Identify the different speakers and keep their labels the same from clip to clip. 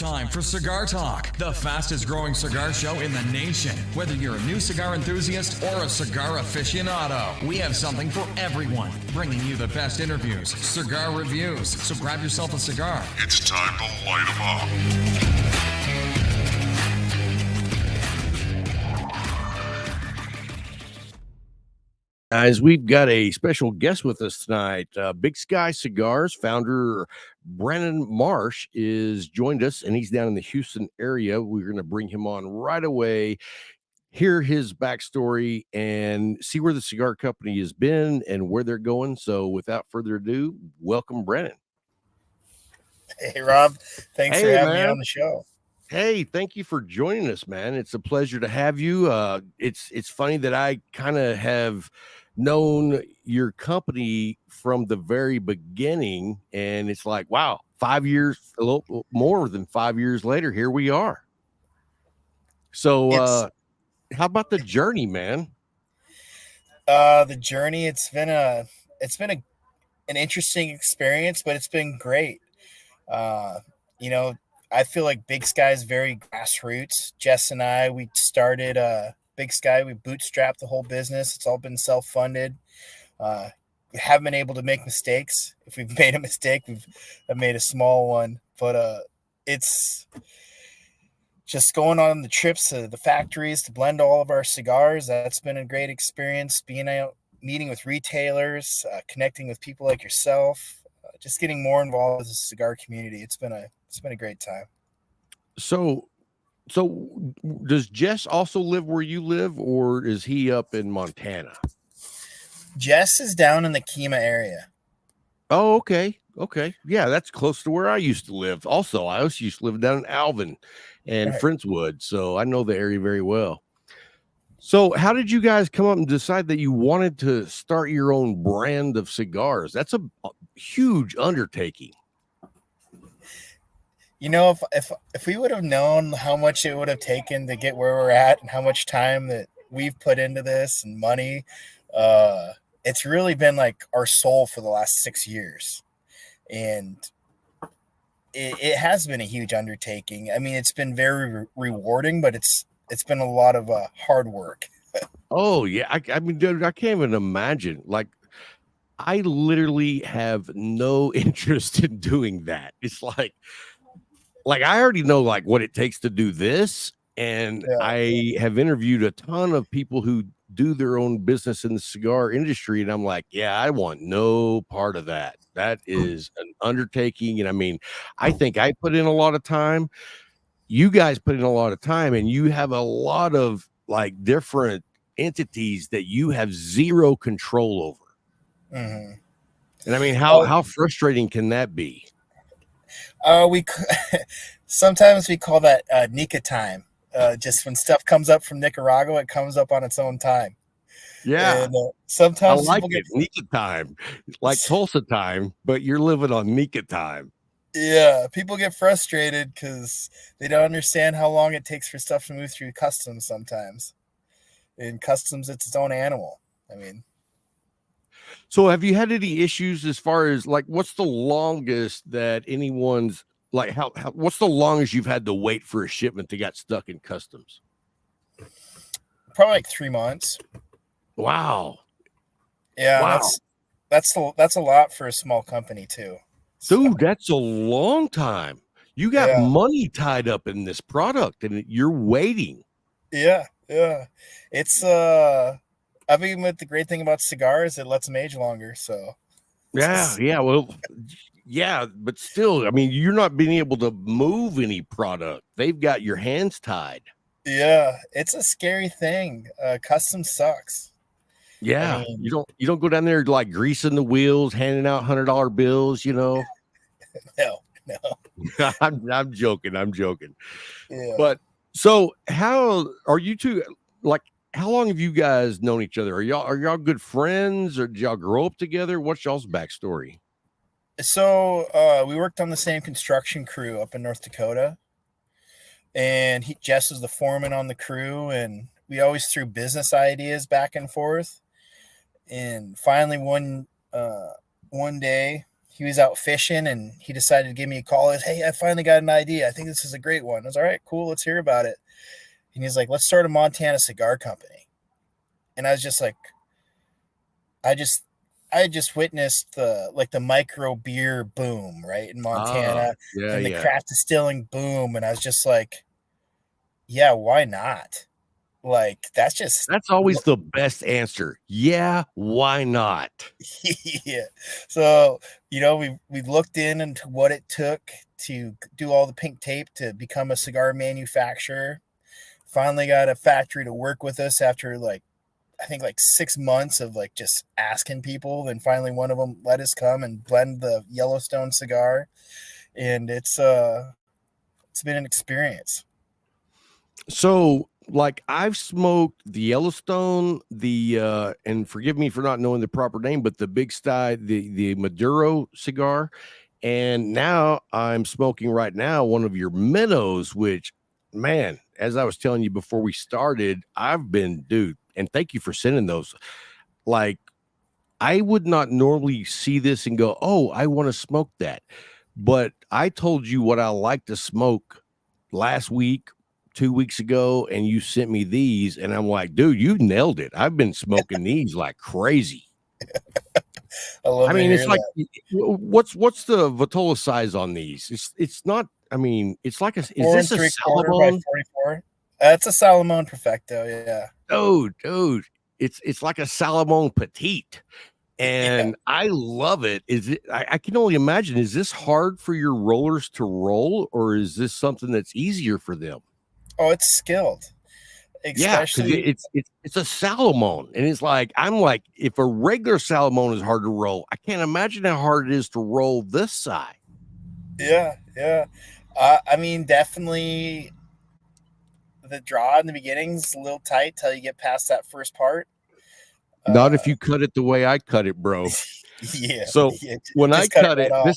Speaker 1: time for Cigar Talk, the fastest growing cigar show in the nation. Whether you're a new cigar enthusiast or a cigar aficionado, we have something for everyone. Bringing you the best interviews, cigar reviews. So grab yourself a cigar.
Speaker 2: It's time to light 'em up.
Speaker 3: Guys, we've got a special guest with us tonight. Big Sky Cigars founder Brandon Marsh is joined us, and he's down in the Houston area. We're going to bring him on right away, hear his backstory, and see where the cigar company has been and where they're going. So, without further ado, welcome, Brandon.
Speaker 4: Hey, Rob. Thanks for having me on the show.
Speaker 3: Hey, thank you for joining us, man. It's a pleasure to have you. It's funny that I kind of have known your company from the very beginning, and it's like, wow, 5 years, a little more than 5 years later, here we are. So, how about the journey, man?
Speaker 4: The journey, it's been an interesting experience, but it's been great. I feel like Big Sky is very grassroots. Jess and I, we started Big Sky. We bootstrapped the whole business. It's all been self-funded. We haven't been able to make mistakes. If we've made a mistake, I've made a small one. But it's just going on the trips to the factories to blend all of our cigars. That's been a great experience. Being out, meeting with retailers, connecting with people like yourself, just getting more involved with the cigar community. It's been a great time.
Speaker 3: So does Jess also live where you live, or is he up in Montana?
Speaker 4: Jess is down in the Kemah area.
Speaker 3: Oh, okay. Yeah, that's close to where I used to live. Also, I also used to live down in Alvin and Friendswood, so I know the area very well. So how did you guys come up and decide that you wanted to start your own brand of cigars? That's a huge undertaking.
Speaker 4: You know, if we would have known how much it would have taken to get where we're at and how much time that we've put into this and money, it's really been like our soul for the last 6 years. And it has been a huge undertaking. I mean, it's been very rewarding, but it's been a lot of hard work.
Speaker 3: Oh, yeah. I mean, dude, I can't even imagine. Like, I literally have no interest in doing that. It's like I already know like what it takes to do this. And I have interviewed a ton of people who do their own business in the cigar industry. And I'm like, yeah, I want no part of that. That is an undertaking. And I mean, I think I put in a lot of time. You guys put in a lot of time, and you have a lot of like different entities that you have zero control over.
Speaker 4: Mm-hmm.
Speaker 3: And I mean, how frustrating can that be?
Speaker 4: Sometimes we call that Nika time. Just when stuff comes up from Nicaragua, it comes up on its own time.
Speaker 3: Yeah.
Speaker 4: And, sometimes
Speaker 3: I like it. Nika time, like Tulsa time, but you're living on Nika time.
Speaker 4: Yeah, people get frustrated because they don't understand how long it takes for stuff to move through customs sometimes. In customs, it's its own animal. I mean,
Speaker 3: so have you had any issues as far as like what's the longest that anyone's like how what's the longest you've had to wait for a shipment that got stuck in customs?
Speaker 4: Probably like 3 months.
Speaker 3: Wow.
Speaker 4: Yeah,
Speaker 3: wow.
Speaker 4: That's a lot for a small company too.
Speaker 3: Dude, that's a long time. You got money tied up in this product and you're waiting.
Speaker 4: Yeah. It's I mean, the great thing about cigars, it lets them age longer. So
Speaker 3: well, yeah, but still, I mean, you're not being able to move any product. They've got your hands tied.
Speaker 4: Yeah, it's a scary thing. Custom sucks.
Speaker 3: Yeah, I mean, you don't go down there like greasing the wheels, handing out $100 bills, you know.
Speaker 4: No.
Speaker 3: I'm joking.
Speaker 4: Yeah.
Speaker 3: But so how are you two like? How long have you guys known each other? Are y'all good friends, or did y'all grow up together? What's y'all's backstory?
Speaker 4: So we worked on the same construction crew up in North Dakota, and Jess was the foreman on the crew, and we always threw business ideas back and forth. And finally, one day, he was out fishing and he decided to give me a call. He goes, hey, I finally got an idea. I think this is a great one. I was all right, cool. Let's hear about it. And he's like, let's start a Montana cigar company. And I was just like, I just witnessed the micro beer boom, right, in Montana,
Speaker 3: Yeah,
Speaker 4: and the
Speaker 3: yeah.
Speaker 4: craft distilling boom. And I was just like, yeah, why not? Like, that's
Speaker 3: always the best answer. Yeah, why not?
Speaker 4: yeah. So, we looked into what it took to do all the pink tape to become a cigar manufacturer. Finally got a factory to work with us after I think 6 months of just asking people. Then finally one of them let us come and blend the Yellowstone cigar. And it's been an experience.
Speaker 3: So, like, I've smoked the Yellowstone, and forgive me for not knowing the proper name, but the Big Sky, the Maduro cigar, and now I'm smoking right now one of your minnows, which, man, as I was telling you before we started, dude, and thank you for sending those. Like, I would not normally see this and go, oh, I want to smoke that. But I told you what I like to smoke last week, 2 weeks ago, and you sent me these, and I'm like, dude, you nailed it. I've been smoking these like crazy.
Speaker 4: I love
Speaker 3: I mean, it's like,
Speaker 4: that.
Speaker 3: what's the Vitola size on these? It's not. I mean, it's like is
Speaker 4: 4
Speaker 3: this a
Speaker 4: 3/4 by
Speaker 3: Salomon?
Speaker 4: 44. It's a Salomon Perfecto. Yeah.
Speaker 3: Dude, it's like a Salomon Petite. And I love it. I can only imagine, is this hard for your rollers to roll, or is this something that's easier for them?
Speaker 4: Oh, it's skilled.
Speaker 3: Yeah, because
Speaker 4: Especially
Speaker 3: it's a Salomon, and it's like, I'm like, if a regular Salomon is hard to roll, I can't imagine how hard it is to roll this side.
Speaker 4: yeah. I mean, definitely the draw in the beginning's a little tight till you get past that first part.
Speaker 3: Not if you cut it the way I cut it, bro.
Speaker 4: Yeah.
Speaker 3: So
Speaker 4: yeah,
Speaker 3: when I
Speaker 4: just cut
Speaker 3: cut
Speaker 4: right
Speaker 3: it,
Speaker 4: off.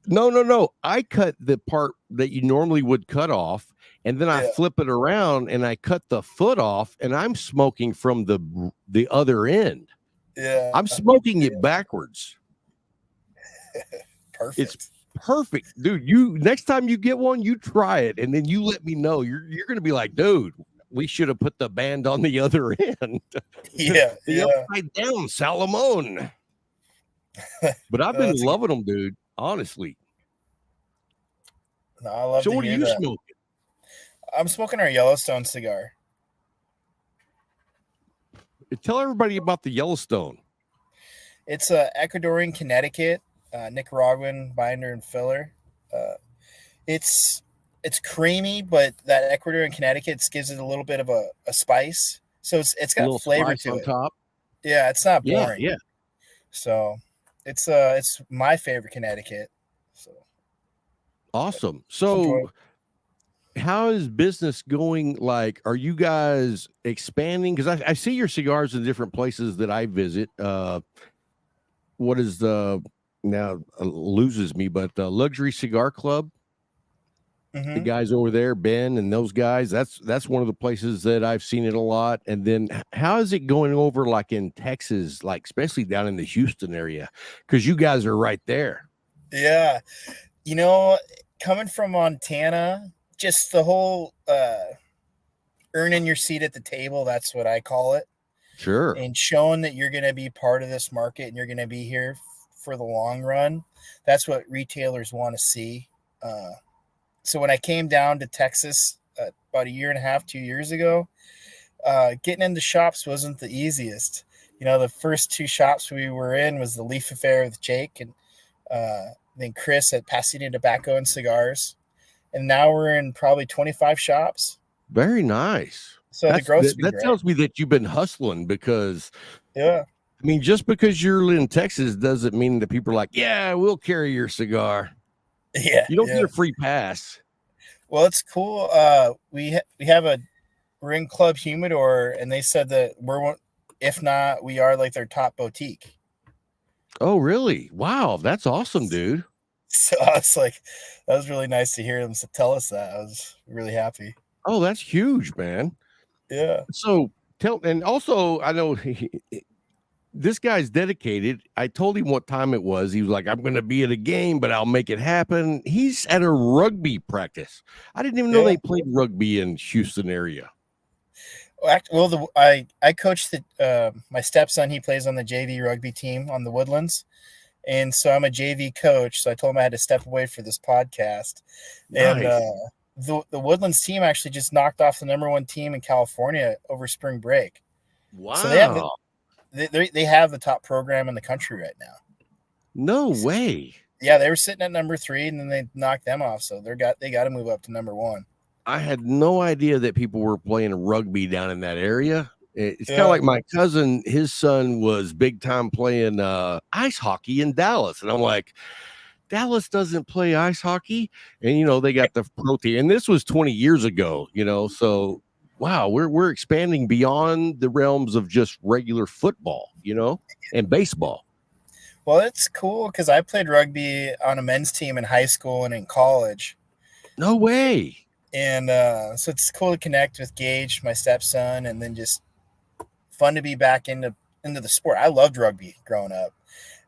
Speaker 3: no, I cut the part that you normally would cut off, and then I
Speaker 4: Yeah.
Speaker 3: flip it around and I cut the foot off, and I'm smoking from the other end.
Speaker 4: Yeah.
Speaker 3: I'm smoking it backwards.
Speaker 4: Perfect.
Speaker 3: It's perfect, dude. You next time you get one, you try it, and then you let me know. You're gonna be like, dude, we should have put the band on the other end.
Speaker 4: Yeah.
Speaker 3: The upside down Salomon. But I've been loving them, dude. Honestly.
Speaker 4: No, I love
Speaker 3: So
Speaker 4: to
Speaker 3: what are
Speaker 4: hear
Speaker 3: you
Speaker 4: that.
Speaker 3: smoking?
Speaker 4: I'm smoking our Yellowstone cigar.
Speaker 3: Tell everybody about the Yellowstone.
Speaker 4: It's a Ecuadorian Connecticut, Nicaraguan binder and filler. It's creamy, but that Ecuadorian Connecticut gives it a little bit of a spice. So it's
Speaker 3: A
Speaker 4: got
Speaker 3: little
Speaker 4: flavor
Speaker 3: spice
Speaker 4: to
Speaker 3: on
Speaker 4: it.
Speaker 3: top.
Speaker 4: Yeah, it's not
Speaker 3: Yeah,
Speaker 4: boring.
Speaker 3: yeah.
Speaker 4: So it's my favorite Connecticut. So
Speaker 3: Awesome.
Speaker 4: enjoy.
Speaker 3: So how is business going? Like, are you guys expanding? Because I see your cigars in different places that I visit. What is the now loses me, but Luxury Cigar Club? The guys over there, Ben and those guys, that's one of the places that I've seen it a lot. And then how is it going over like in Texas, like especially down in the Houston area? Because you guys are right there.
Speaker 4: Yeah. Coming from Montana, just the whole earning your seat at the table, that's what I call it.
Speaker 3: Sure.
Speaker 4: And showing that you're going to be part of this market and you're going to be here for the long run. That's what retailers want to see. So when I came down to Texas about 1.5 2 years ago, getting into shops wasn't the easiest. The first 2 shops we were in was the Leaf Affair with Jake and then Chris at Pasadena Tobacco and Cigars. And now we're in probably 25 shops.
Speaker 3: Very nice.
Speaker 4: So the growth's been
Speaker 3: that
Speaker 4: great.
Speaker 3: tells me that you've been hustling, because
Speaker 4: Yeah.
Speaker 3: I mean, just because you're in Texas doesn't mean that people are like, yeah, we'll carry your cigar.
Speaker 4: Yeah.
Speaker 3: You don't get a free pass.
Speaker 4: Well, it's cool. We we're in Club Humidor, and they said that if not, we are like their top boutique.
Speaker 3: Oh, really? Wow, that's awesome, dude.
Speaker 4: So I was like, that was really nice to hear them tell us that. I was really happy.
Speaker 3: Oh, that's huge, man.
Speaker 4: Yeah.
Speaker 3: So and also I know this guy's dedicated. I told him what time it was. He was like, I'm going to be at a game, but I'll make it happen. He's at a rugby practice. I didn't even know
Speaker 4: Yeah.
Speaker 3: they played rugby in Houston area.
Speaker 4: Well, I coach my stepson. He plays on the JV rugby team on the Woodlands, and so I'm a JV coach. So I told him I had to step away for this podcast.
Speaker 3: Nice.
Speaker 4: And the Woodlands team actually just knocked off the #1 team in California over spring break.
Speaker 3: Wow.
Speaker 4: So they have the top program in the country right now.
Speaker 3: No way.
Speaker 4: Yeah, they were sitting at #3, and then they knocked them off. So they got to move up to #1.
Speaker 3: I had no idea that people were playing rugby down in that area. It's kind of like my cousin, his son was big time playing ice hockey in Dallas. And I'm like, Dallas doesn't play ice hockey. And, they got the pro team. And this was 20 years ago, so wow, we're expanding beyond the realms of just regular football, and baseball.
Speaker 4: Well, it's cool because I played rugby on a men's team in high school and in college.
Speaker 3: No way.
Speaker 4: And so it's cool to connect with Gage, my stepson, and then just fun to be back into the sport. I loved rugby growing up,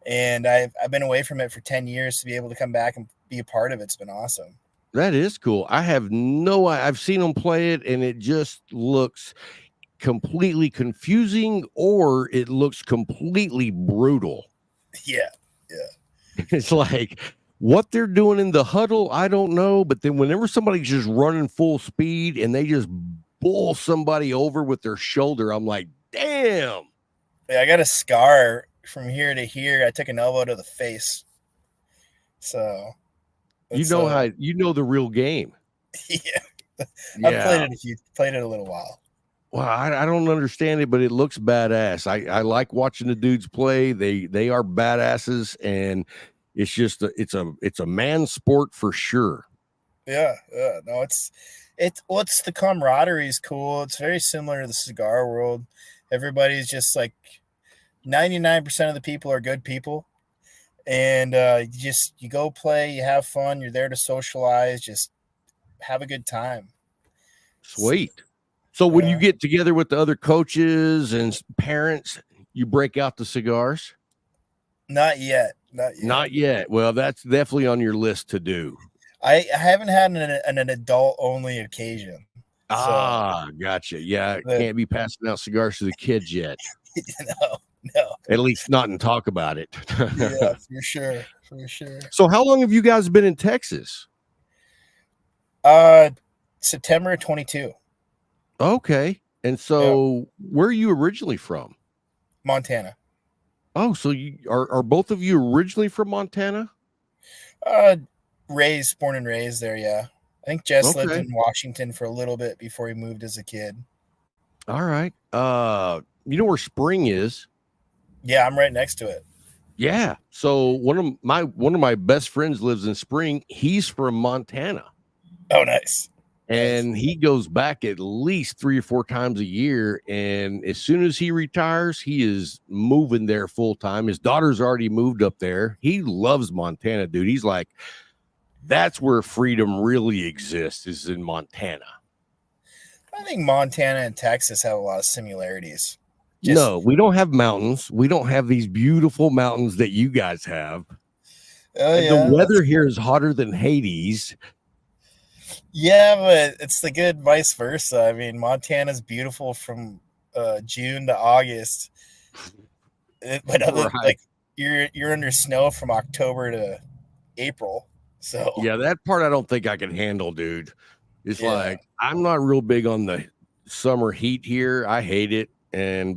Speaker 4: and I've been away from it for 10 years. To be able to come back and be a part of it's been awesome.
Speaker 3: That is cool. I've seen them play it, and it just looks completely confusing, or it looks completely brutal.
Speaker 4: Yeah.
Speaker 3: It's like what they're doing in the huddle, I don't know. But then whenever somebody's just running full speed and they just bull somebody over with their shoulder, I'm like, damn.
Speaker 4: Yeah, I got a scar from here to here. I took an elbow to the face. So
Speaker 3: you know the real game.
Speaker 4: Yeah. I've played it a little while.
Speaker 3: Well, I don't understand it, but it looks badass. I like watching the dudes play. They are badasses, and it's just it's a man sport for sure.
Speaker 4: Yeah. No, it's the camaraderie is cool. It's very similar to the cigar world. Everybody's just like 99% of the people are good people, and you go play, you have fun, you're there to socialize, just have a good time.
Speaker 3: Sweet. So when you get together with the other coaches and parents, you break out the cigars?
Speaker 4: Not yet.
Speaker 3: Well, that's definitely on your list to do.
Speaker 4: I haven't had an adult only occasion.
Speaker 3: Gotcha. Yeah, can't be passing out cigars to the kids yet.
Speaker 4: No.
Speaker 3: At least not and talk about it.
Speaker 4: Yeah, for sure.
Speaker 3: So how long have you guys been in Texas?
Speaker 4: September 22.
Speaker 3: Okay. And so where are you originally from?
Speaker 4: Montana.
Speaker 3: Oh, so you are both of you originally from Montana?
Speaker 4: Born and raised there, yeah. I think Jess lived in Washington for a little bit before he moved as a kid.
Speaker 3: All right. You know where Spring is?
Speaker 4: Yeah, I'm right next to it.
Speaker 3: Yeah. So one of my best friends lives in Spring. He's from Montana.
Speaker 4: Oh, nice.
Speaker 3: And he goes back at least 3 or 4 times a year. And as soon as he retires, he is moving there full time. His daughter's already moved up there. He loves Montana, dude. He's like, that's where freedom really exists, is in Montana.
Speaker 4: I think Montana and Texas have a lot of similarities.
Speaker 3: No, we don't have mountains. We don't have these beautiful mountains that you guys have. The weather here is hotter than Hades.
Speaker 4: Yeah, but it's the good vice versa. I mean, Montana's beautiful from June to August, but like you're under snow from October to April. So
Speaker 3: yeah, that part I don't think I can handle, dude. It's like I'm not real big on the summer heat here. I hate it,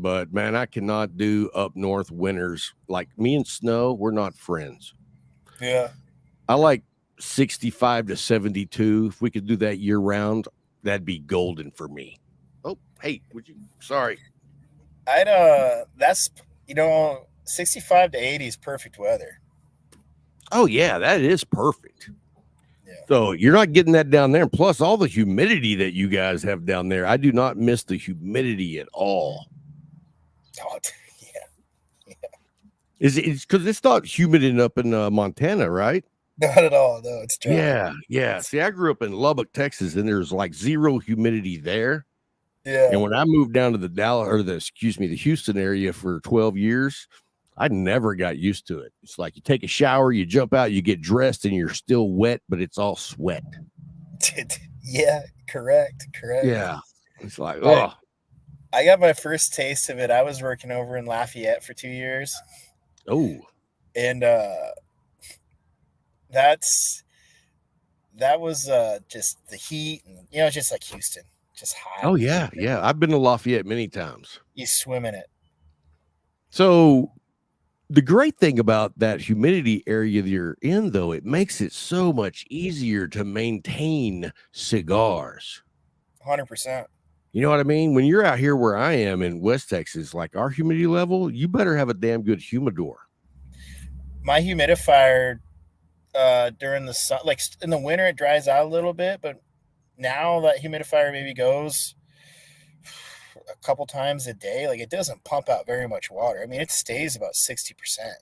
Speaker 3: but man, I cannot do up north winters. Like me and snow, we're not friends.
Speaker 4: Yeah,
Speaker 3: I like 65 to 72. If we could do that year round, that'd be golden for me. Oh, hey, sorry.
Speaker 4: That's 65 to 80 is perfect weather.
Speaker 3: Oh yeah, that is perfect.
Speaker 4: Yeah.
Speaker 3: So you're not getting that down there. And plus all the humidity that you guys have down there. I do not miss the humidity at all.
Speaker 4: Oh, yeah.
Speaker 3: Is it because it's not humid up in Montana, right?
Speaker 4: Not at all. No, it's dry.
Speaker 3: Yeah. See, I grew up in Lubbock, Texas, and there's like zero humidity there.
Speaker 4: Yeah.
Speaker 3: And when I moved down to the the Houston area for 12 years, I never got used to it. It's like you take a shower, you jump out, you get dressed, and you're still wet, but it's all sweat.
Speaker 4: Yeah, correct.
Speaker 3: Yeah. It's like,
Speaker 4: I,
Speaker 3: oh,
Speaker 4: I got my first taste of it. I was working over in Lafayette for 2 years,
Speaker 3: oh,
Speaker 4: and that's that was just the heat, and just like Houston, just hot.
Speaker 3: oh, yeah. Yeah. I've been to Lafayette many times.
Speaker 4: You swim in it.
Speaker 3: So the great thing about that humidity area that you're in, though, it makes it so much easier to maintain cigars.
Speaker 4: 100%.
Speaker 3: You know what I mean? When you're out here where I am in West Texas, like our humidity level, you better have a damn good humidor.
Speaker 4: My humidifier during the sun, like in the winter, it dries out a little bit, but now that humidifier maybe goes a couple times a day. Like, it doesn't pump out very much water. I mean, it stays about 60%,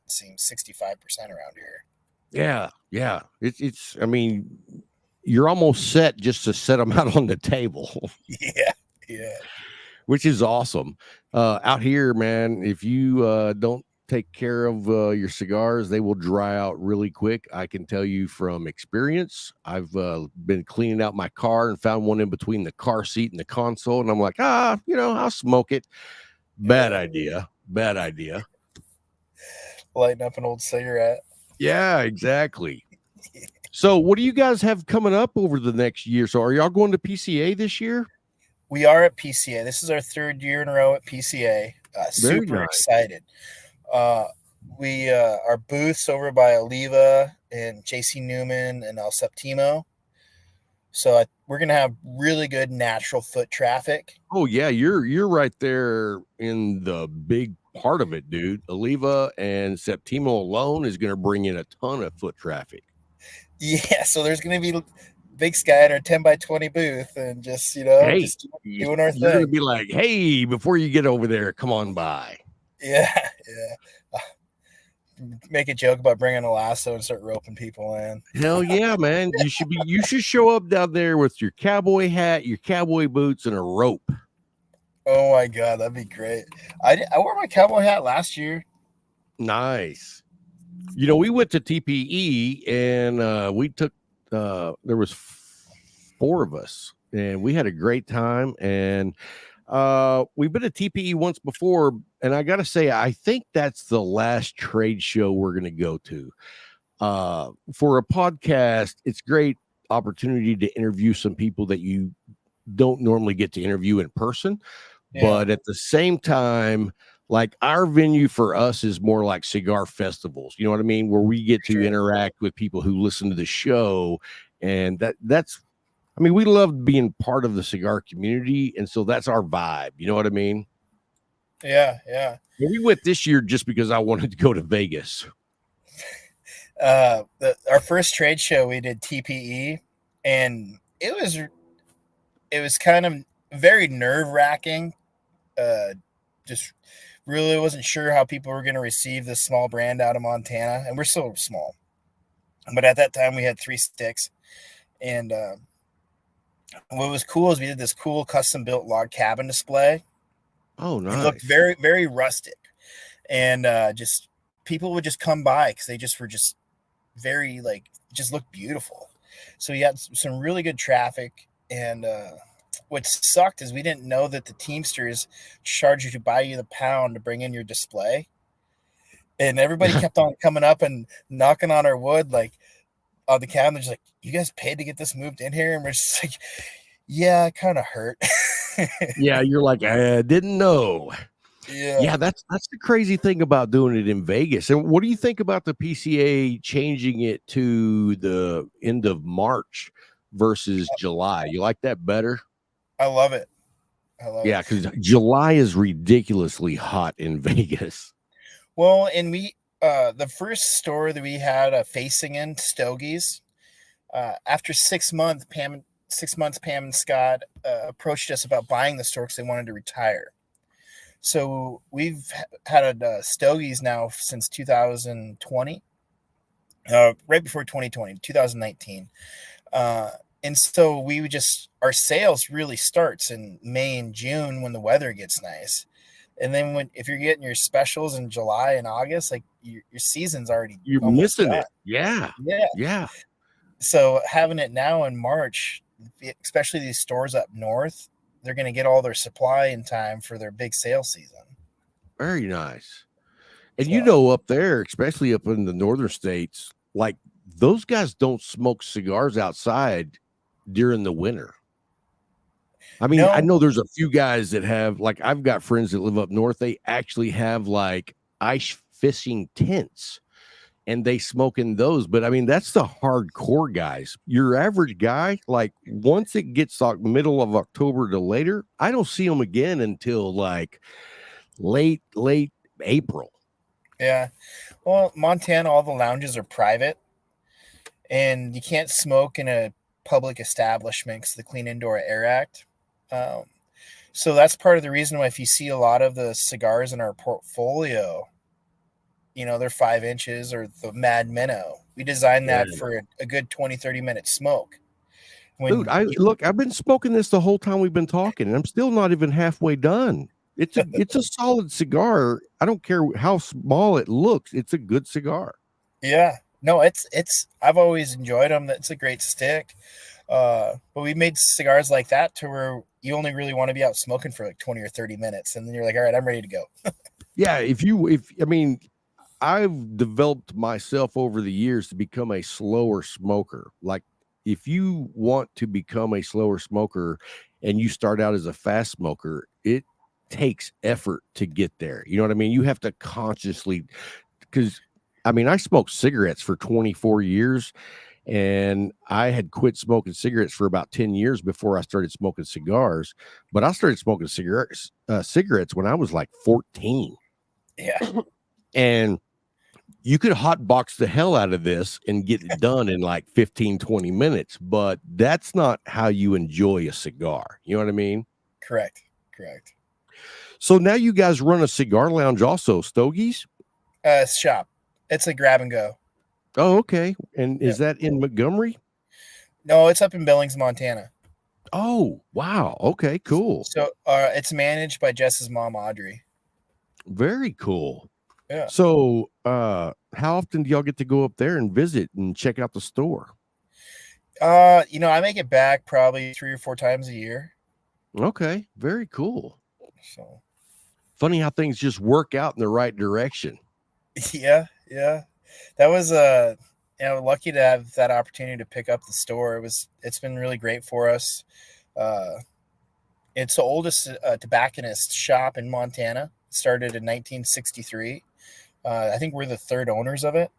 Speaker 4: seems 65% around here.
Speaker 3: Yeah, yeah. It's. I mean, you're almost set just to set them out on the table.
Speaker 4: Yeah.
Speaker 3: Which is awesome. Out here, man, if you don't take care of your cigars, they will dry out really quick. I can tell you from experience. I've been cleaning out my car and found one in between the car seat and the console, and I'm like, I'll smoke it. Bad idea.
Speaker 4: Lighting up an old cigarette.
Speaker 3: Yeah, exactly. So what do you guys have coming up over the next year? So are y'all going to PCA this year?
Speaker 4: We are at PCA. This is our 3rd year in a row at PCA. Super excited. Our booths over by Oliva and JC Newman and El Septimo. So we're going to have really good natural foot traffic.
Speaker 3: Oh yeah, you're right there in the big part of it, dude. Oliva and Septimo alone is going to bring in a ton of foot traffic.
Speaker 4: Yeah, so there's going to be Big Sky in our 10 by 20 booth and just, doing our thing.
Speaker 3: You're going to be like, hey, before you get over there, come on by.
Speaker 4: Yeah. Make a joke about bringing a lasso and start roping people in.
Speaker 3: Hell yeah, man. You should show up down there with your cowboy hat, your cowboy boots, and a rope.
Speaker 4: Oh my God, that'd be great. I wore my cowboy hat last year.
Speaker 3: Nice. We went to TPE and we took there was 4 of us and we had a great time, and we've been to TPE once before, and I gotta say, I think that's the last trade show we're gonna go to. For a podcast, it's great opportunity to interview some people that you don't normally get to interview in person. Yeah. But at the same time, like, our venue for us is more like cigar festivals, you know what I mean? Where we get to interact with people who listen to the show. And that's, I mean, we love being part of the cigar community. And so that's our vibe. You know what I mean?
Speaker 4: Yeah.
Speaker 3: We went this year just because I wanted to go to Vegas.
Speaker 4: Our first trade show, we did TPE, and it was kind of very nerve-wracking. Just really wasn't sure how people were going to receive this small brand out of Montana, and we're so small. But at that time, we had 3 sticks, and what was cool is we did this cool custom-built log cabin display.
Speaker 3: Oh, nice!
Speaker 4: It looked very, very rustic, and just people would just come by because they just were just very just looked beautiful. So we had some really good traffic, and what sucked is we didn't know that the Teamsters charge you to buy you the pound to bring in your display. And everybody kept on coming up and knocking on our wood, like on the cabin. They're just like, you guys paid to get this moved in here? And we're just like, yeah, it kind of hurt.
Speaker 3: Yeah, you're like, I didn't know.
Speaker 4: Yeah,
Speaker 3: that's the crazy thing about doing it in Vegas. And what do you think about the PCA changing it to the end of March versus July? You like that better?
Speaker 4: I love it.
Speaker 3: Yeah, because July is ridiculously hot in Vegas.
Speaker 4: Well, and we the first store that we had facing in Stogie's, after 6 months, Pam and Scott approached us about buying the store because they wanted to retire. So we've had a Stogie's now since 2020, right before 2020, 2019. And so we would just, our sales really starts in May and June when the weather gets nice. And then if you're getting your specials in July and August, like your season's already
Speaker 3: You're
Speaker 4: almost
Speaker 3: missing
Speaker 4: done.
Speaker 3: it. Yeah.
Speaker 4: Yeah.
Speaker 3: Yeah.
Speaker 4: So having it now in March, especially these stores up north, they're going to get all their supply in time for their big sale season.
Speaker 3: Very nice. And
Speaker 4: So,
Speaker 3: up there, especially up in the northern states, like those guys don't smoke cigars outside during the winter. I mean, I
Speaker 4: no,
Speaker 3: know there's a few guys that have, like, I've got friends that live up north. They actually have like ice fishing tents and they smoke in those. But I mean, that's the hardcore guys. Your average guy, like, once it gets like middle of October to later, I don't see them again until like late April.
Speaker 4: yeah. Well, Montana, all the lounges are private, and you can't smoke in a public establishment because the Clean Indoor Air Act. Um, so that's part of the reason why if you see a lot of the cigars in our portfolio, they're 5 inches or the Mad Minnow. We designed
Speaker 3: Yeah.
Speaker 4: that for a good 20, 30-minute smoke.
Speaker 3: Dude, I've been smoking this the whole time we've been talking, and I'm still not even halfway done. It's a solid cigar. I don't care how small it looks. It's a good cigar.
Speaker 4: Yeah. No, it's I've always enjoyed them. It's a great stick. But we made cigars like that to where you only really want to be out smoking for like 20 or 30 minutes. And then you're like, all right, I'm ready to go.
Speaker 3: Yeah. I've developed myself over the years to become a slower smoker. Like, if you want to become a slower smoker and you start out as a fast smoker, it takes effort to get there. You know what I mean? You have to consciously, because I smoked cigarettes for 24 years and I had quit smoking cigarettes for about 10 years before I started smoking cigars. But I started smoking cigarettes when I was like 14.
Speaker 4: Yeah.
Speaker 3: And you could hotbox the hell out of this and get it done in like 15, 20 minutes, but that's not how you enjoy a cigar. You know what I mean?
Speaker 4: Correct.
Speaker 3: So now you guys run a cigar lounge also, Stogies?
Speaker 4: Shop. It's a grab and go.
Speaker 3: Oh, okay. And is that in Montgomery?
Speaker 4: No, it's up in Billings, Montana.
Speaker 3: Oh, wow. Okay, cool.
Speaker 4: So it's managed by Jess's mom, Audrey.
Speaker 3: Very cool.
Speaker 4: Yeah.
Speaker 3: So how often do y'all get to go up there and visit and check out the store?
Speaker 4: I make it back probably 3 or 4 times a year.
Speaker 3: Okay, very cool.
Speaker 4: So
Speaker 3: funny how things just work out in the right direction.
Speaker 4: Yeah. That was lucky to have that opportunity to pick up the store. It's been really great for us. It's the oldest tobacconist shop in Montana. It started in 1963. I think we're the third owners of it.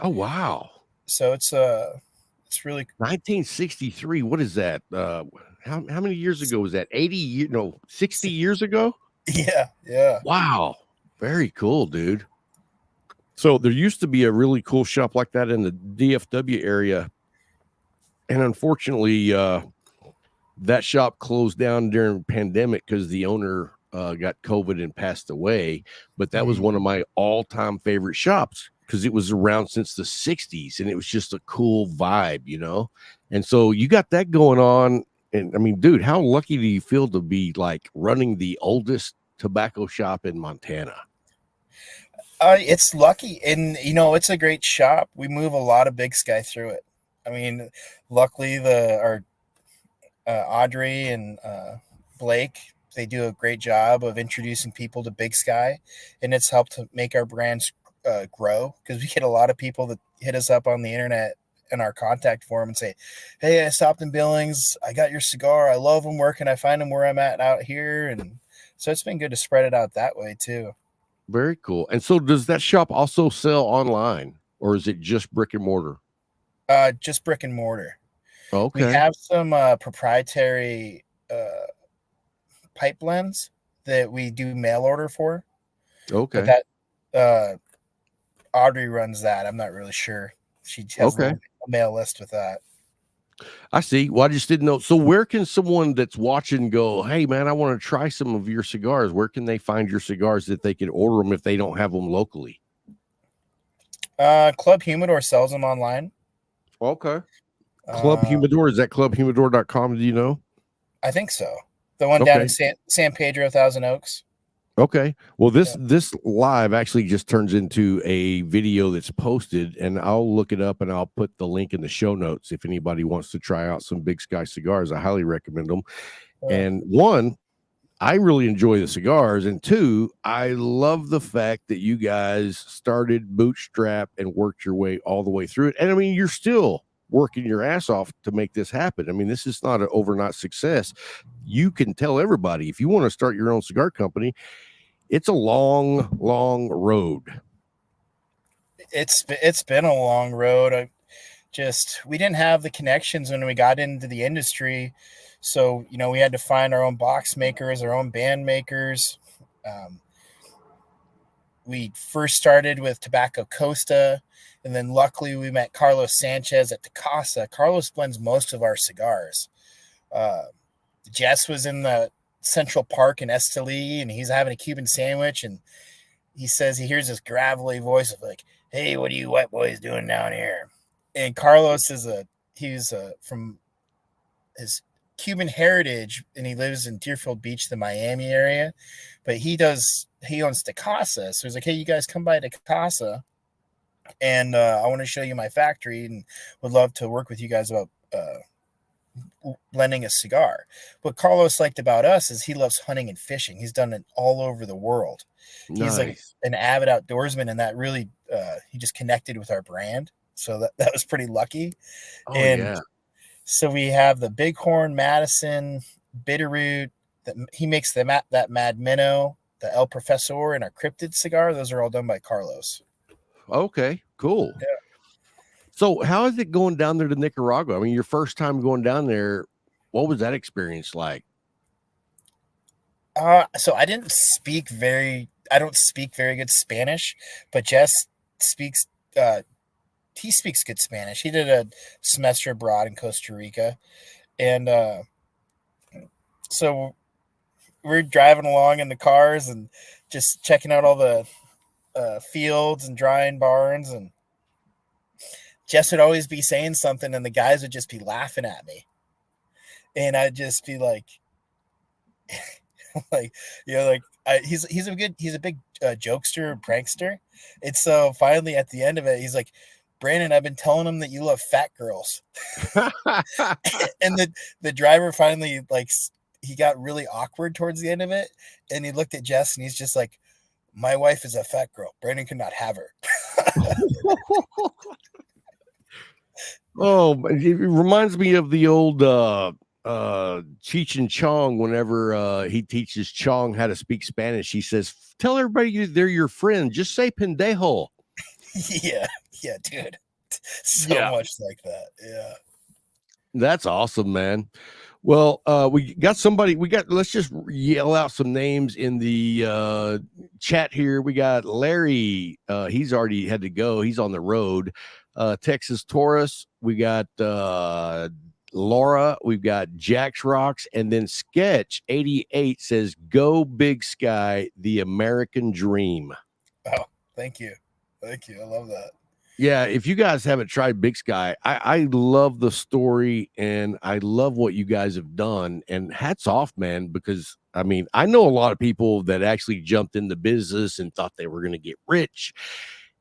Speaker 3: Oh, wow.
Speaker 4: So it's really
Speaker 3: 1963. What is that? How many years ago was that? 80 years? No, 60 years ago?
Speaker 4: Yeah.
Speaker 3: Wow. Very cool, dude. So there used to be a really cool shop like that in the DFW area. And unfortunately, that shop closed down during the pandemic because the owner got COVID and passed away. But that was one of my all-time favorite shops because it was around since the 60s and it was just a cool vibe, And so you got that going on. And I mean, dude, how lucky do you feel to be like running the oldest tobacco shop in Montana?
Speaker 4: It's lucky, and it's a great shop. We move a lot of Big Sky through it. I mean, luckily our Audrey and Blake, they do a great job of introducing people to Big Sky, and it's helped to make our brands grow because we get a lot of people that hit us up on the internet in our contact form and say, "Hey, I stopped in Billings. I got your cigar. I love them. Where can I find them where I'm at out here?" And so it's been good to spread it out that way too.
Speaker 3: Very cool. And so does that shop also sell online or is it just brick and mortar?
Speaker 4: Just brick and mortar.
Speaker 3: Okay.
Speaker 4: We have some proprietary pipe blends that we do mail order for.
Speaker 3: Okay.
Speaker 4: But that Audrey runs that. I'm not really sure. She has a mail list with that.
Speaker 3: I see. Well, I just didn't know. So where can someone that's watching go, hey, man, I want to try some of your cigars. Where can they find your cigars that they can order them if they don't have them locally?
Speaker 4: Club Humidor sells them online.
Speaker 3: Okay. Club
Speaker 4: Uh,
Speaker 3: Humidor, is that clubhumidor.com? Do you know?
Speaker 4: I think so. The one down in
Speaker 3: Okay.
Speaker 4: San Pedro, Thousand Oaks.
Speaker 3: Okay. Well,
Speaker 4: Yeah.
Speaker 3: this live actually just turns into a video that's posted, and I'll look it up and I'll put the link in the show notes if anybody wants to try out some Big Sky cigars. I highly recommend them.
Speaker 4: Yeah.
Speaker 3: And one, I really enjoy the cigars, and two, I love the fact that you guys started bootstrap and worked your way all the way through it. And I mean, you're still working your ass off to make this happen. I mean, this is not an overnight success. You can tell everybody if you want to start your own cigar company, it's a long road.
Speaker 4: It's been a long road. We didn't have the connections when we got into the industry, so we had to find our own box makers, our own band makers. We first started with Tobacco Costa, and then luckily we met Carlos Sanchez at Tecasa. Carlos blends most of our cigars. Jess was in the Central Park in Esteli, and he's having a Cuban sandwich, and he says he hears this gravelly voice of like, "Hey, what are you white boys doing down here?" And Carlos he's from his Cuban heritage, and he lives in Deerfield Beach, the Miami area, but he owns Tecasa. So he's like, "Hey, you guys come by Tecasa, and I want to show you my factory, and would love to work with you guys about blending a cigar." What Carlos liked about us is he loves hunting and fishing. He's done it all over the world. He's like
Speaker 3: Nice.
Speaker 4: an avid outdoorsman, and that really he just connected with our brand. So that was pretty lucky.
Speaker 3: Oh
Speaker 4: And
Speaker 3: yeah.
Speaker 4: so we have the Bighorn, Madison, Bitterroot. He makes that Mad Minnow, the El Profesor, and our Cryptid cigar. Those are all done by Carlos.
Speaker 3: Okay, cool.
Speaker 4: Yeah.
Speaker 3: So how is it going down there to Nicaragua? I mean, your first time going down there, what was that experience like?
Speaker 4: So I don't speak very good Spanish, but Jess speaks he speaks good Spanish. He did a semester abroad in Costa Rica, and so we're driving along in the cars and just checking out all the fields and drying barns, and Jess would always be saying something, and the guys would just be laughing at me, and I'd just be like, he's a big jokester and prankster, and so finally at the end of it, he's like, "Brandon, I've been telling him that you love fat girls," and the driver finally he got really awkward towards the end of it, and he looked at Jess and he's just like, "My wife is a fat girl. Brandon could not have her."
Speaker 3: Oh, it reminds me of the old Cheech and Chong. Whenever he teaches Chong how to speak Spanish, he says, "Tell everybody they're your friend. Just say pendejo."
Speaker 4: Yeah, dude. So much like that. Yeah.
Speaker 3: That's awesome, man. Well, let's just yell out some names in the chat here. We got Larry. He's already had to go. He's on the road. Texas Taurus. We got Laura. We've got Jack's Rocks. And then Sketch 88 says, "Go Big Sky, the American dream."
Speaker 4: Oh, thank you. I love that.
Speaker 3: Yeah, if you guys haven't tried Big Sky, I love the story and I love what you guys have done. And hats off, man, because I mean, I know a lot of people that actually jumped in the business and thought they were going to get rich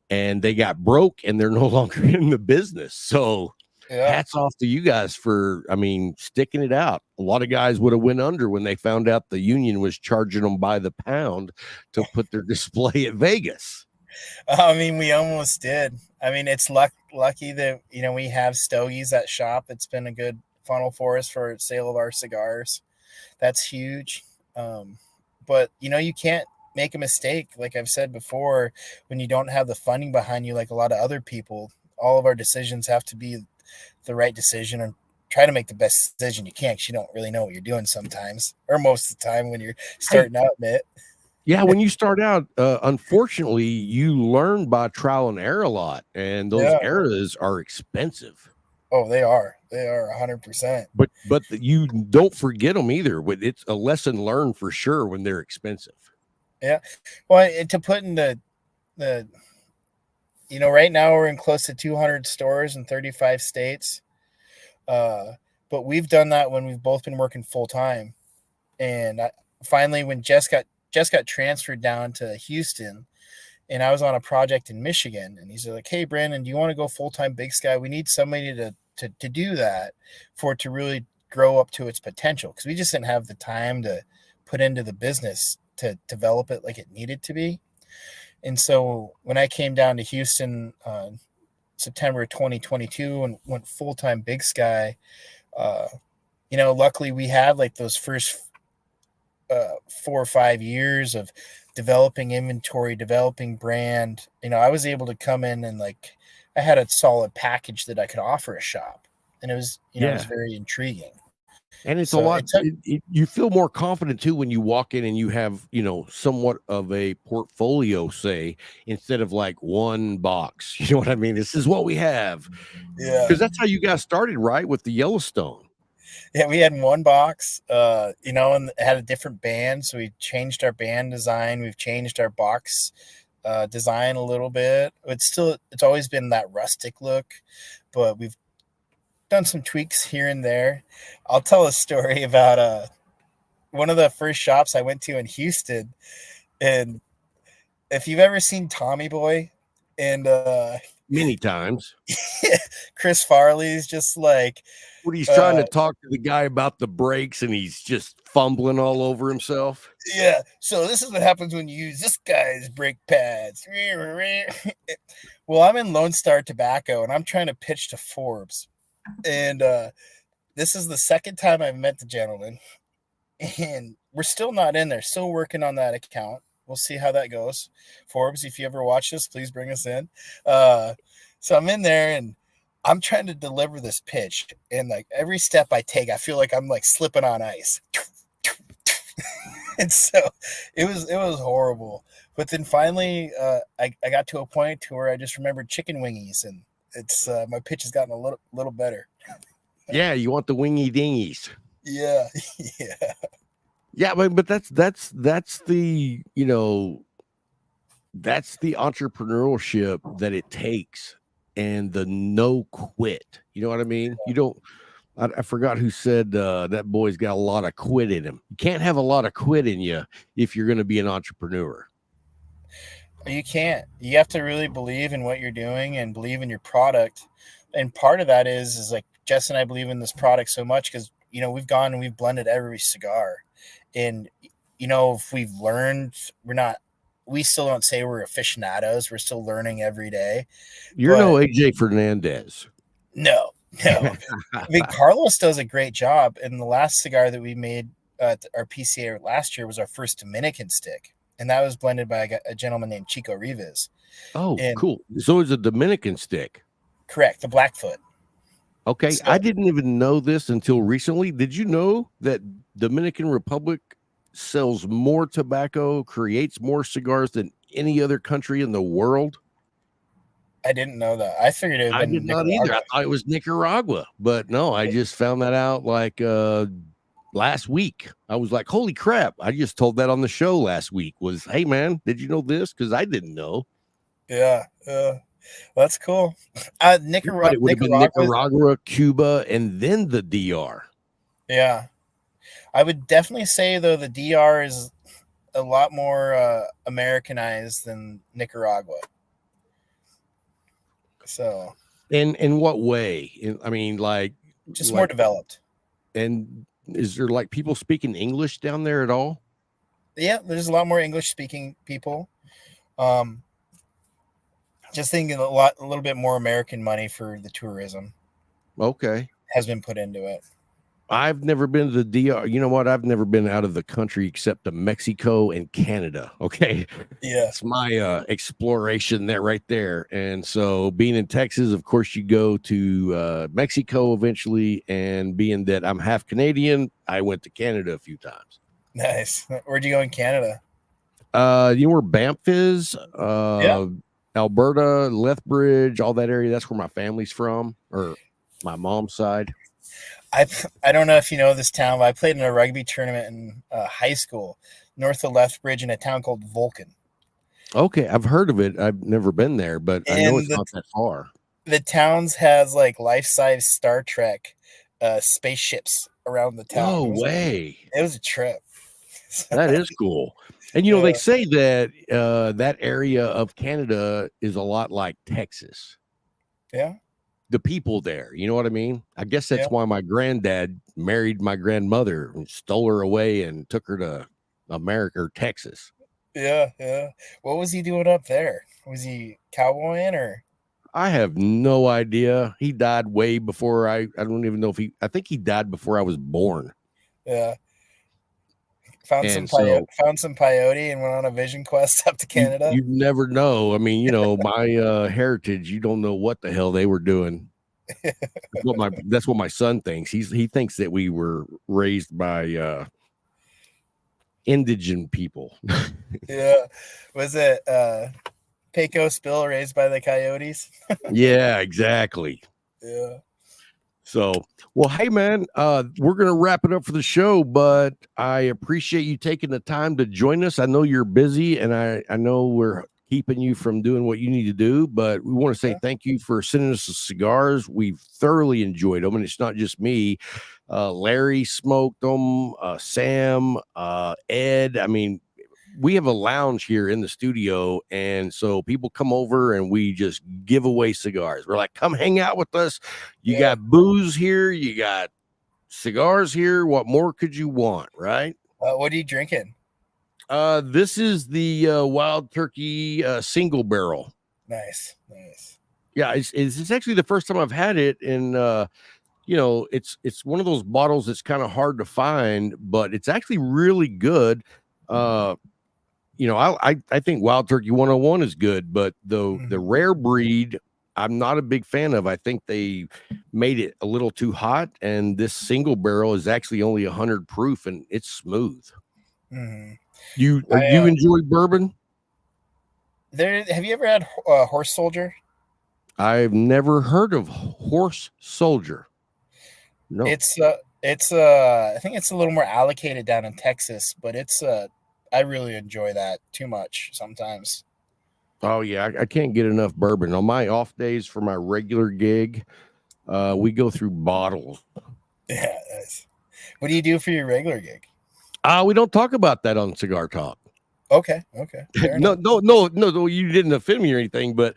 Speaker 3: and they got broke and they're no longer in the business. So hats off to you guys for, I mean, sticking it out. A lot of guys would have went under when they found out the union was charging them by the pound to put their display at Vegas.
Speaker 4: I mean, we almost did. I mean, it's lucky that, we have Stogies at shop. It's been a good funnel for us for sale of our cigars. That's huge. But, you can't make a mistake. Like I've said before, when you don't have the funding behind you, like a lot of other people, all of our decisions have to be the right decision, and try to make the best decision you can, because you don't really know what you're doing sometimes, or most of the time when you're starting out in it.
Speaker 3: Yeah, when you start out, unfortunately, you learn by trial and error a lot, and those errors are expensive.
Speaker 4: Oh, they are 100%.
Speaker 3: But you don't forget them either. It's a lesson learned for sure when they're expensive.
Speaker 4: Yeah. Well, and to put in the right now we're in close to 200 stores in 35 states. But we've done that when we've both been working full time. And finally, when Jess got transferred down to Houston, and I was on a project in Michigan, and he's like, "Hey, Brandon, do you want to go full time Big Sky? We need somebody to do that for it to really grow up to its potential, because we just didn't have the time to put into the business to develop it like it needed to be." And so when I came down to Houston, September 2022, and went full time Big Sky, luckily we had like those first 4 or 5 years of developing inventory, developing brand. I was able to come in and like I had a solid package that I could offer a shop, and it was it was very intriguing.
Speaker 3: And it's a
Speaker 4: So
Speaker 3: lot.
Speaker 4: it took,
Speaker 3: You feel more confident too when you walk in and you have, somewhat of a portfolio, say, instead of like one box. You know what I mean? This is what we have.
Speaker 4: yeah,
Speaker 3: Because that's how you got started, right? With the Yellowstone.
Speaker 4: yeah, we had one box, and it had a different band, so we changed our band design. We've changed our box design a little bit. It's always been that rustic look, but we've done some tweaks here and there. I'll tell a story about one of the first shops I went to in Houston, and if you've ever seen Tommy Boy, and
Speaker 3: Many times.
Speaker 4: Chris Farley's just like,
Speaker 3: When he's trying to talk to the guy about the brakes and he's just fumbling all over himself.
Speaker 4: yeah, so this is what happens when you use this guy's brake pads. Well, I'm in Lone Star Tobacco, and I'm trying to pitch to Forbes. And this is the second time I've met the gentleman, and we're still not in there, still working on that account. We'll see how that goes. Forbes, if you ever watch this, please bring us in. So I'm in there, and I'm trying to deliver this pitch, and like every step I take, I feel like I'm like slipping on ice. And so it was horrible. But then finally, I got to a point to where I just remembered chicken wingies, and it's my pitch has gotten a little better.
Speaker 3: Yeah, you want the wingy dingies.
Speaker 4: Yeah, yeah,
Speaker 3: Yeah, but that's the that's the entrepreneurship that it takes, and the no quit. You know what I mean? You don't. I forgot who said that boy's got a lot of quit in him. You can't have a lot of quit in you if you're going to be an entrepreneur.
Speaker 4: You can't. You have to really believe in what you're doing and believe in your product. And part of that is like Jess and I believe in this product so much because we've gone and we've blended every cigar, and if we've learned, we still don't say we're aficionados. We're still learning every day.
Speaker 3: You're no AJ Fernandez.
Speaker 4: No. I mean, Carlos does a great job. And the last cigar that we made at our PCA last year was our first Dominican stick, and that was blended by a gentleman named Chico Rivas.
Speaker 3: Oh, cool. So it's a Dominican stick.
Speaker 4: Correct, the Blackfoot.
Speaker 3: Okay, so, I didn't even know this until recently. Did you know that Dominican Republic sells more tobacco, creates more cigars than any other country in the world?
Speaker 4: I didn't know that. I figured it.
Speaker 3: I did not either. I thought it was Nicaragua, but no, I just found that out like last week. I was like, "Holy crap!" I just told that on the show last week. Was, hey man, did you know this? Because I didn't know.
Speaker 4: Yeah, that's cool.
Speaker 3: Nicaragua, it would have been Nicaragua, Cuba, and then the DR.
Speaker 4: Yeah, I would definitely say though the DR is a lot more Americanized than Nicaragua. So,
Speaker 3: in what way? I mean, like
Speaker 4: just more developed.
Speaker 3: And is there like people speaking English down there at all?
Speaker 4: Yeah, there's a lot more English speaking people. Just thinking a little bit more American money for the tourism.
Speaker 3: Okay,
Speaker 4: has been put into it.
Speaker 3: I've never been to the DR. You know what? I've never been out of the country except to Mexico and Canada. Okay.
Speaker 4: Yeah.
Speaker 3: It's my exploration there right there. And so being in Texas, of course, you go to Mexico eventually. And being that I'm half Canadian, I went to Canada a few times.
Speaker 4: Nice. Where'd you go in Canada?
Speaker 3: You know where Banff is?
Speaker 4: Yeah.
Speaker 3: Alberta, Lethbridge, all that area. That's where my family's from, or my mom's side.
Speaker 4: I don't know if you know this town, but I played in a rugby tournament in high school, north of Lethbridge, in a town called Vulcan.
Speaker 3: Okay, I've heard of it. I've never been there, but I know it's not that far.
Speaker 4: The towns has like life-size Star Trek spaceships around the town.
Speaker 3: No way.
Speaker 4: It was a trip.
Speaker 3: That is cool. And they say that that area of Canada is a lot like Texas.
Speaker 4: Yeah.
Speaker 3: The people there, you know what I mean? I guess that's
Speaker 4: Yeah.
Speaker 3: why my granddad married my grandmother and stole her away and took her to America or Texas.
Speaker 4: Yeah, yeah. What was he doing up there? Was he cowboying or?
Speaker 3: I have no idea. He died way before I don't even know if I think he died before I was born.
Speaker 4: Yeah. Found some peyote and went on a vision quest up to Canada.
Speaker 3: You never know. I mean, my heritage, you don't know what the hell they were doing. That's what my son thinks. He thinks that we were raised by indigent people.
Speaker 4: Yeah. Was it Pecos Bill raised by the coyotes?
Speaker 3: Yeah, exactly.
Speaker 4: Yeah.
Speaker 3: So, well, hey man, we're gonna wrap it up for the show, but I appreciate you taking the time to join us. I know you're busy, and I know we're keeping you from doing what you need to do, but we want to say thank you for sending us the cigars. We've thoroughly enjoyed them, and it's not just me. Larry smoked them, Sam, Ed. I mean, we have a lounge here in the studio, and so people come over and we just give away cigars. We're like, come hang out with us. You got booze here, you got cigars here. What more could you want, right?
Speaker 4: What are you drinking?
Speaker 3: This is the Wild Turkey single barrel.
Speaker 4: Nice.
Speaker 3: Yeah, it's actually the first time I've had it, and it's one of those bottles that's kind of hard to find, but it's actually really good. I think Wild Turkey 101 is good, but the rare breed, I'm not a big fan of. I think they made it a little too hot, and this single barrel is actually only 100 proof, and it's smooth.
Speaker 4: Mm-hmm.
Speaker 3: You enjoy bourbon?
Speaker 4: Have you ever had Horse Soldier?
Speaker 3: I've never heard of Horse Soldier. No,
Speaker 4: I think it's a little more allocated down in Texas, but I really enjoy that too much sometimes.
Speaker 3: Oh yeah, I can't get enough bourbon on my off days for my regular gig. We go through bottles.
Speaker 4: Yeah. What do you do for your regular gig?
Speaker 3: We don't talk about that on Cigar Talk.
Speaker 4: Okay.
Speaker 3: No, you didn't offend me or anything, but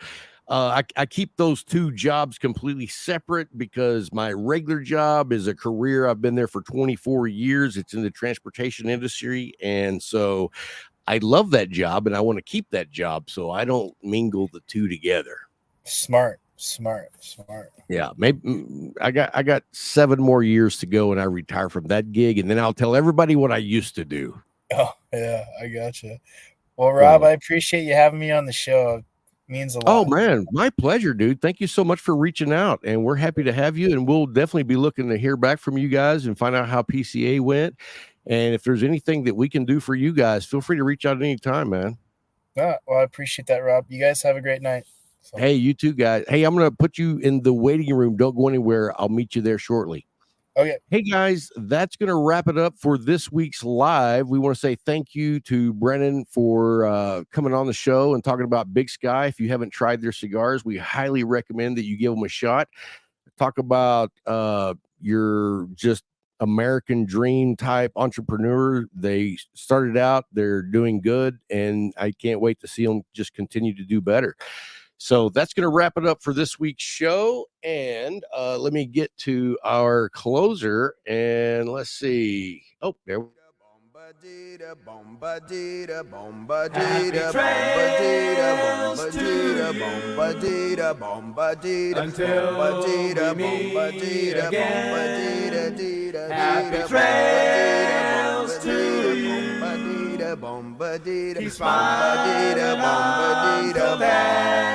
Speaker 3: I keep those two jobs completely separate because my regular job is a career. I've been there for 24 years. It's in the transportation industry. And so I love that job and I want to keep that job. So I don't mingle the two together.
Speaker 4: Smart.
Speaker 3: Yeah. Maybe I got 7 more years to go and I retire from that gig. And then I'll tell everybody what I used to do.
Speaker 4: Oh, yeah. I gotcha. Well, Rob, I appreciate you having me on the show. It means a lot.
Speaker 3: Oh man, my pleasure, dude. Thank you so much for reaching out, and we're happy to have you, and we'll definitely be looking to hear back from you guys and find out how PCA went. And if there's anything that we can do for you guys, feel free to reach out at any time, man.
Speaker 4: Well, I appreciate that, Rob. You guys have a great night.
Speaker 3: So. Hey, you too, guys. Hey, I'm going to put you in the waiting room. Don't go anywhere. I'll meet you there shortly.
Speaker 4: Okay.
Speaker 3: Hey, guys, that's going to wrap it up for this week's live. We want to say thank you to Brandon for coming on the show and talking about Big Sky. If you haven't tried their cigars, we highly recommend that you give them a shot. Talk about your just American dream type entrepreneur. They started out, they're doing good, and I can't wait to see them just continue to do better. So that's going to wrap it up for this week's show. And let me get to our closer. And let's see. Oh, there we go.
Speaker 5: Until we meet again. Happy trails to you. Keep smiling until then.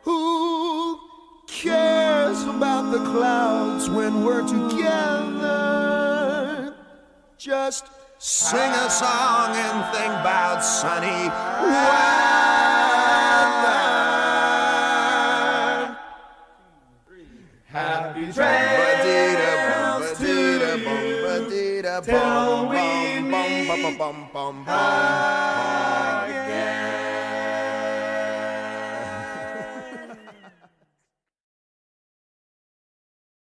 Speaker 6: Who cares about the clouds when we're together? Just sing a song and think about sunny weather.
Speaker 5: Happy trails to you till we meet again.